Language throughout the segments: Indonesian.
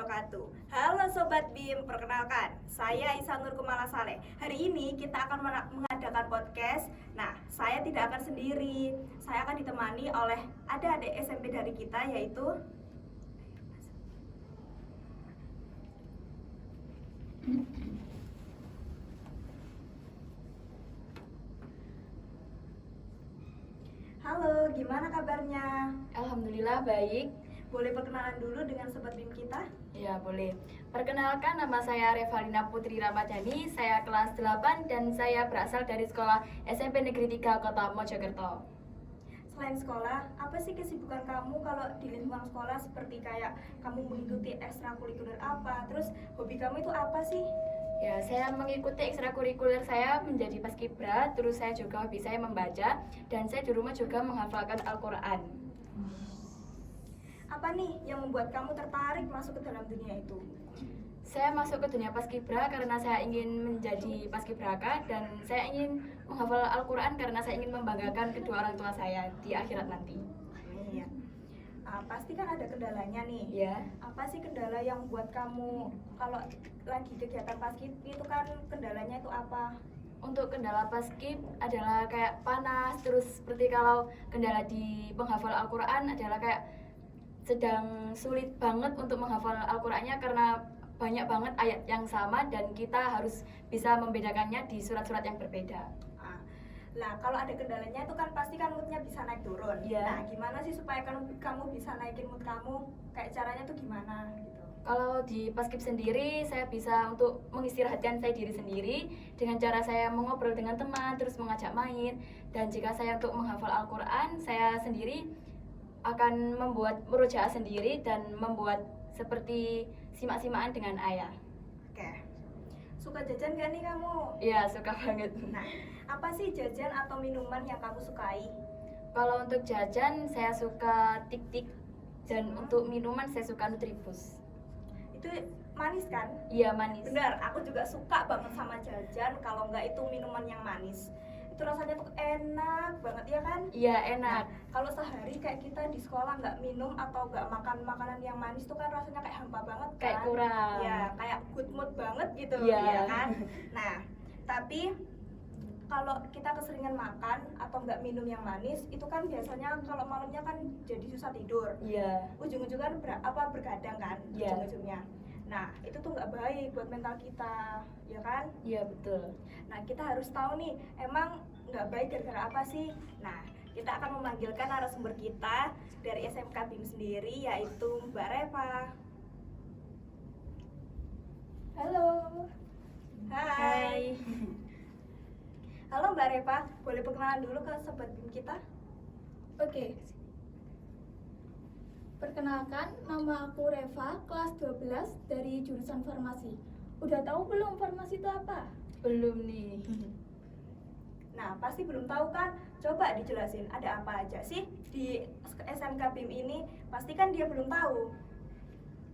wabarakatuh. Halo Sobat BIM, perkenalkan, saya Ihsanur Kumala Saleh. Hari ini kita akan mengadakan podcast. Nah, saya tidak akan sendiri. Saya akan ditemani oleh adik-adik SMP dari kita, yaitu Halo, gimana kabarnya? Alhamdulillah baik. Boleh perkenalan dulu dengan Sobat BIM kita? Ya, boleh. Perkenalkan, nama saya Revalina Putri Ramadhani. Saya kelas 8 dan saya berasal dari sekolah SMP Negeri 3 Kota Mojokerto. Selain sekolah, apa sih kesibukan kamu kalau di lingkungan sekolah, seperti kayak kamu mengikuti ekstrakurikuler apa? Terus hobi kamu itu apa sih? Ya, saya mengikuti ekstrakurikuler saya menjadi paskibra, terus saya juga hobi saya membaca, dan saya di rumah juga menghafalkan Al-Quran. Apa nih yang membuat kamu tertarik masuk ke dalam dunia itu? Saya masuk ke dunia paskibra karena saya ingin menjadi paskibraka dan saya ingin menghafal Al-Quran karena saya ingin membanggakan kedua orang tua saya di akhirat nanti. Iya. Pasti kan ada kendalanya nih. Ya. Apa sih kendala yang buat kamu kalau lagi kegiatan paskib itu kan kendalanya itu apa? Untuk kendala paskib adalah kayak panas, terus seperti kalau kendala di penghafal Al-Quran adalah kayak sedang sulit banget untuk menghafal Al-Qurannya karena banyak banget ayat yang sama dan kita harus bisa membedakannya di surat-surat yang berbeda. Nah, kalau ada kendalanya itu kan pasti kan moodnya bisa naik turun. Yeah. Nah, gimana sih supaya kamu bisa naikin mood kamu? Kayak caranya tuh gimana gitu? Kalau di paskib sendiri, saya bisa untuk mengistirahatkan saya diri sendiri dengan cara saya mengobrol dengan teman, terus mengajak main. Dan jika saya untuk menghafal Al-Quran, saya sendiri akan membuat murojaah sendiri dan membuat seperti simak-simakan dengan ayah. Oke. Suka jajan gak nih kamu? Iya, suka banget. Nah, apa sih jajan atau minuman yang kamu sukai? Kalau untuk jajan, saya suka tik-tik. Dan untuk minuman, saya suka Nutribus. Itu manis kan? Iya, manis. Benar, aku juga suka banget sama jajan. Kalau nggak itu minuman yang manis, itu rasanya tuh enak banget ya kan? Iya, enak. Nah, kalau sehari kayak kita di sekolah nggak minum atau nggak makan makanan yang manis tuh kan rasanya kayak hampa banget kan? Kayak kurang. Ya, kayak good mood banget gitu Iya. ya kan? Nah, tapi kalau kita keseringan makan atau nggak minum yang manis, itu kan biasanya kalau malamnya kan jadi susah tidur. Iya. Ujung-ujungnya bergadang kan? Iya. Ujung-ujungnya. Nah, itu tuh nggak baik buat mental kita, ya kan? Iya, betul. Nah, kita harus tahu nih, emang nggak baik gara-gara apa sih? Nah, kita akan memanggilkan narasumber kita dari SMK BIM sendiri, yaitu Mbak Reva. Halo. Hai. Halo Mbak Reva, boleh perkenalan dulu ke sobat BIM kita? Oke. Perkenalkan, nama aku Reva, kelas 12 dari jurusan farmasi. Udah tahu belum farmasi itu apa? Belum nih. Nah, pasti belum tahu kan? Coba dijelasin, ada apa aja sih di SMK BIM ini? Pasti kan dia belum tahu.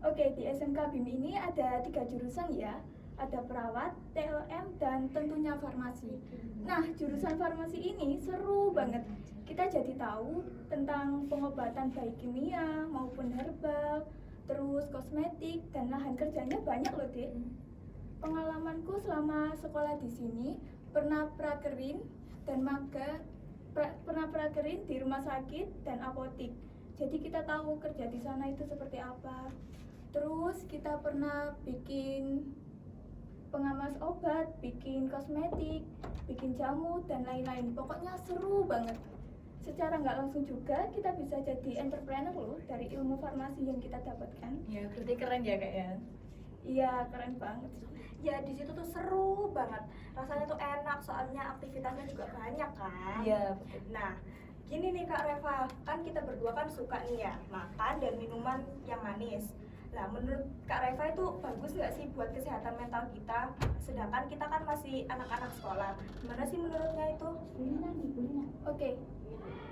Oke, di SMK BIM ini ada 3 jurusan ya. Ada perawat, TLM, dan tentunya farmasi. Nah, jurusan farmasi ini seru banget. Kita jadi tahu tentang pengobatan baik kimia maupun herbal, terus kosmetik, dan lahan kerjanya banyak loh, Dek. Pengalamanku selama sekolah di sini pernah prakerin dan pernah prakerin di rumah sakit dan apotik. Jadi kita tahu kerja di sana itu seperti apa. Terus kita pernah bikin pengamas obat, bikin kosmetik, bikin jamu, dan lain-lain. Pokoknya seru banget. Secara nggak langsung juga kita bisa jadi entrepreneur loh dari ilmu farmasi yang kita dapatkan. Ya, berarti keren ya Kak ya? Iya, keren banget. Ya, di situ tuh seru banget. Rasanya tuh enak, soalnya aktivitasnya juga banyak kan? Iya, betul. Nah, gini nih Kak Reva, kan kita berdua kan suka nih ya makan dan minuman yang manis. Nah, menurut Kak Reva itu bagus nggak sih buat kesehatan mental kita? Sedangkan kita kan masih anak-anak sekolah. Gimana sih menurutnya itu? Oke,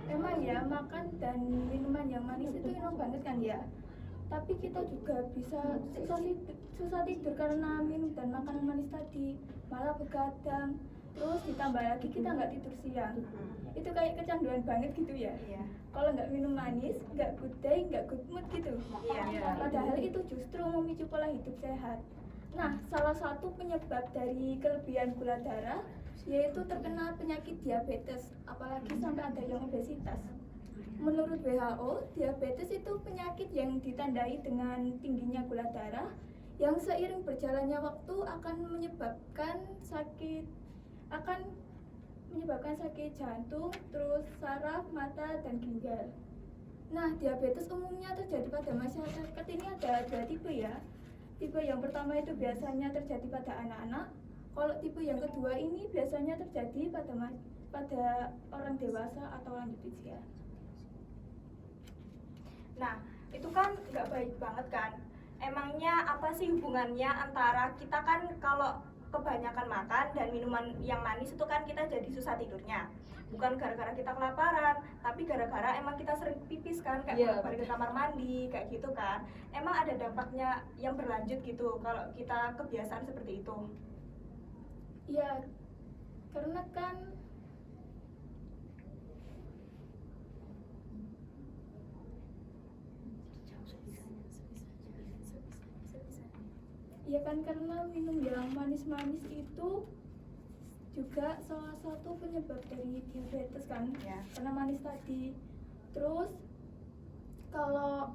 memang ya makan dan minuman yang manis itu enak banget kan ya. Tapi kita juga bisa susah tidur karena minum dan makan manis tadi, malah begadang. terus ditambah lagi kita nggak tidur siang. Itu kayak kecanduan banget gitu ya. Iya. Kalau nggak minum manis, nggak good day, nggak good mood gitu. Iya. Padahal itu justru memicu pola hidup sehat. Nah, salah satu penyebab dari kelebihan gula darah yaitu terkena penyakit diabetes, apalagi sampai ada yang obesitas. Menurut WHO, diabetes itu penyakit yang ditandai dengan tingginya gula darah yang seiring berjalannya waktu akan menyebabkan sakit jantung, terus saraf, mata, dan ginjal. Nah, diabetes umumnya terjadi pada masyarakat ini ada 2 tipe ya. Tipe yang pertama itu biasanya terjadi pada anak-anak. Kalau tipe yang kedua ini biasanya terjadi pada orang dewasa atau lanjut usia. Nah, itu kan nggak baik banget kan? Emangnya apa sih hubungannya antara kita kan kalau kebanyakan makan dan minuman yang manis itu kan kita jadi susah tidurnya. Bukan gara-gara kita kelaparan, tapi gara-gara emang kita sering pipis kan, kayak balik ke kamar mandi, kayak gitu kan. Emang ada dampaknya yang berlanjut gitu kalau kita kebiasaan seperti itu? Ya, karena kan karena minum yang manis-manis itu juga salah satu penyebab dari diabetes kan, Ya. karena manis tadi. Terus kalau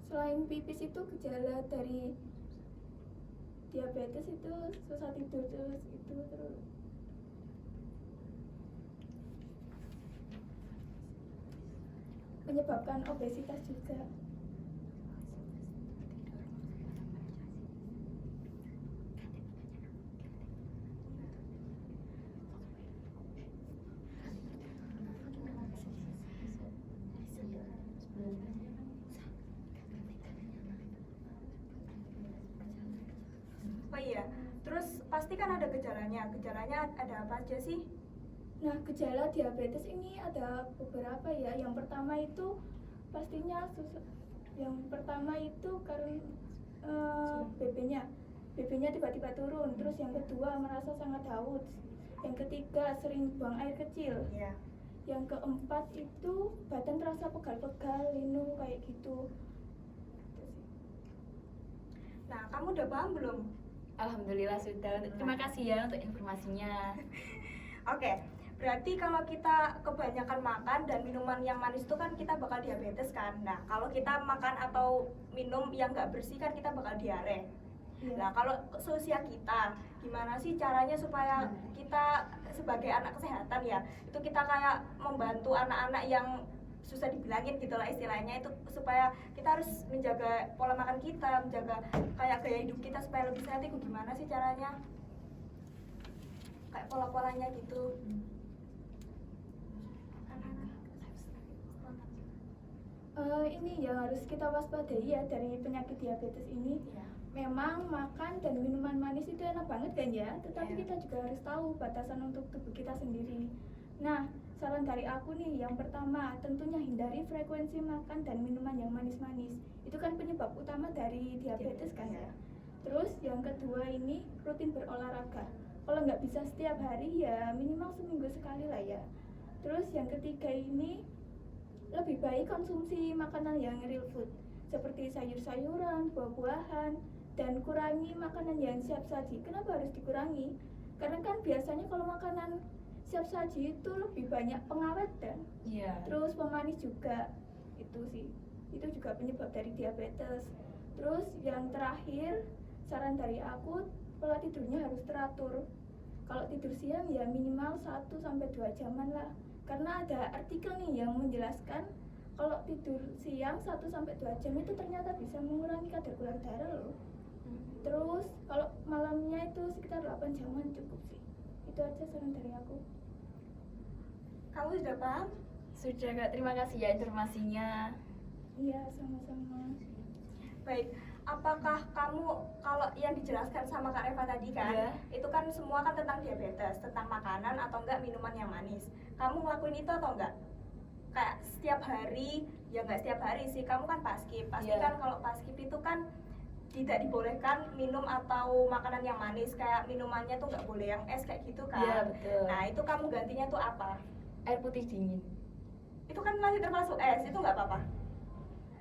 selain pipis itu gejala dari diabetes itu susah tidur terus menyebabkan obesitas juga. Oh iya, terus pasti kan ada gejalanya. Gejalanya ada apa aja sih? Nah, gejala diabetes ini ada beberapa ya. Yang pertama itu pastinya karena BB-nya tiba-tiba turun. Terus yang kedua merasa sangat haus. Yang ketiga sering buang air kecil. Iya. Yang keempat itu badan terasa pegal-pegal, linu kayak gitu. Nah, kamu udah paham belum? Alhamdulillah sudah. Terima kasih ya untuk informasinya. Oke, berarti kalau kita kebanyakan makan dan minuman yang manis itu kan kita bakal diabetes kan. Nah, kalau kita makan atau minum yang nggak bersih kan kita bakal diare. Iya. Nah, kalau seusia kita, gimana sih caranya supaya kita sebagai anak kesehatan ya, itu kita kayak membantu anak-anak yang susah dibilangin gitu lah istilahnya, itu supaya kita harus menjaga pola makan kita, menjaga kayak gaya hidup kita supaya lebih sehat. Itu gimana sih caranya? Kayak pola-polanya gitu. Ini yang harus kita waspadai ya dari penyakit diabetes ini. Iya. Memang makan dan minuman manis itu enak banget kan ya, tetapi Iya. kita juga harus tahu batasan untuk tubuh kita sendiri. Nah, saran dari aku nih, yang pertama tentunya hindari frekuensi makan dan minuman yang manis-manis. Itu kan penyebab utama dari diabetes kan ya. Terus yang kedua ini rutin berolahraga. Kalau nggak bisa setiap hari ya minimal seminggu sekali lah ya. Terus yang ketiga ini lebih baik konsumsi makanan yang real food seperti sayur-sayuran, buah-buahan, dan kurangi makanan yang siap saji. Kenapa harus dikurangi? Karena kan biasanya kalau makanan siap saji itu lebih banyak pengawet dan terus pemanis juga. Itu sih, itu juga penyebab dari diabetes. Terus yang terakhir, saran dari aku, pola tidurnya harus teratur. Kalau tidur siang ya minimal 1-2 jaman lah. Karena ada artikel nih yang menjelaskan kalau tidur siang 1-2 jam itu ternyata bisa mengurangi kadar gula darah loh. Terus kalau malamnya itu sekitar 8 jaman cukup sih. Itu aja saran dari aku. Kamu sudah paham? Sudah Kak, terima kasih ya informasinya. Iya, sama-sama. Baik, apakah kamu kalau yang dijelaskan sama Kak Reva tadi kan, Iya. itu kan semua kan tentang diabetes, tentang makanan atau enggak minuman yang manis. Kamu ngelakuin itu atau enggak? Kayak setiap hari, ya enggak setiap hari sih, kamu kan paskib. Pasti Iya. kan kalau paskib itu kan tidak dibolehkan minum atau makanan yang manis, kayak minumannya tuh nggak boleh yang es kayak gitu kan. Iya, betul. Nah itu kamu gantinya tuh apa? Air putih dingin. Itu kan masih termasuk es, itu nggak apa-apa?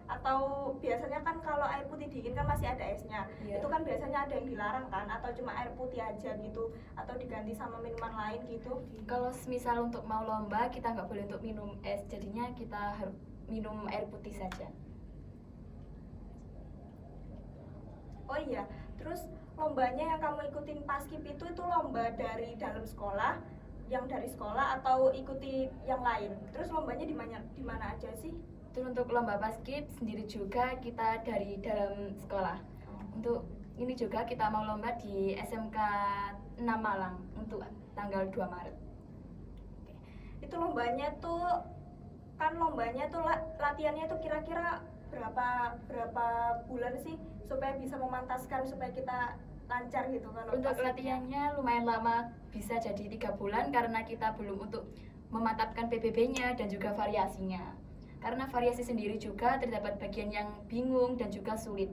Atau biasanya kan kalau air putih dingin kan masih ada esnya. Iya. Itu kan biasanya ada yang dilarang kan, atau cuma air putih aja gitu, atau diganti sama minuman lain gitu. Kalau misal untuk mau lomba kita nggak boleh untuk minum es, jadinya kita harus minum air putih saja. Oh iya, terus lombanya yang kamu ikutin Paskib itu lomba dari dalam sekolah, yang dari sekolah atau ikuti yang lain? Terus lombanya di mana aja sih? Terus untuk lomba Paskib sendiri juga kita dari dalam sekolah. Untuk ini juga kita mau lomba di SMK 6 Malang untuk tanggal 2 Maret. Itu lombanya tuh latihannya tuh kira-kira berapa bulan sih supaya bisa memantaskan supaya kita lancar gitu kalau Untuk Paskibnya? latihannya lumayan lama, bisa jadi 3 bulan karena kita belum untuk memantapkan PBB-nya dan juga variasinya. Karena variasi sendiri juga terdapat bagian yang bingung dan juga sulit.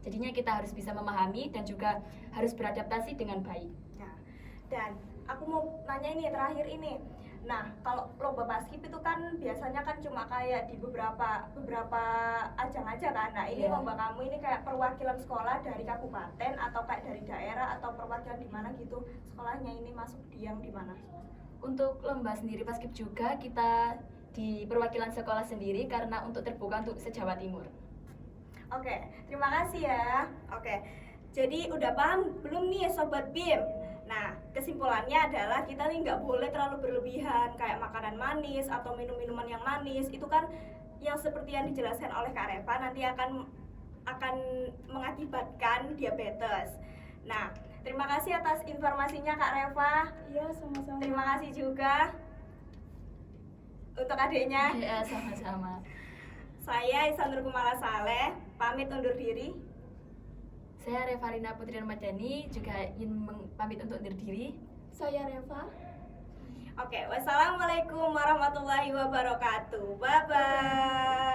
Jadinya kita harus bisa memahami dan juga harus beradaptasi dengan baik. Nah, dan aku mau nanya ini terakhir ini. Nah, kalau lomba Paskib itu kan biasanya kan cuma kayak di beberapa ajang aja kan. Nah, ini Iya. lomba kamu ini kayak perwakilan sekolah dari kabupaten atau kayak dari daerah atau perwakilan di mana gitu. Sekolahnya ini masuk di yang di mana? Untuk lomba sendiri Paskib juga kita di perwakilan sekolah sendiri karena untuk terbuka untuk se-Jawa Timur. Oke, terima kasih ya. Oke, jadi udah paham belum nih Sobat BIM? Nah, kesimpulannya adalah kita nih nggak boleh terlalu berlebihan kayak makanan manis atau minum-minuman yang manis. Itu kan yang seperti yang dijelaskan oleh Kak Reva nanti akan mengakibatkan diabetes. Nah, terima kasih atas informasinya Kak Reva. Iya, sama-sama. Terima kasih juga untuk adiknya. Ya, sama-sama. Saya Isanur Kumala Saleh, pamit undur diri. Saya Revalina Putri Ramadhani juga ingin pamit untuk undur diri. Saya Reva. Oke, wassalamualaikum warahmatullahi wabarakatuh. Bye bye.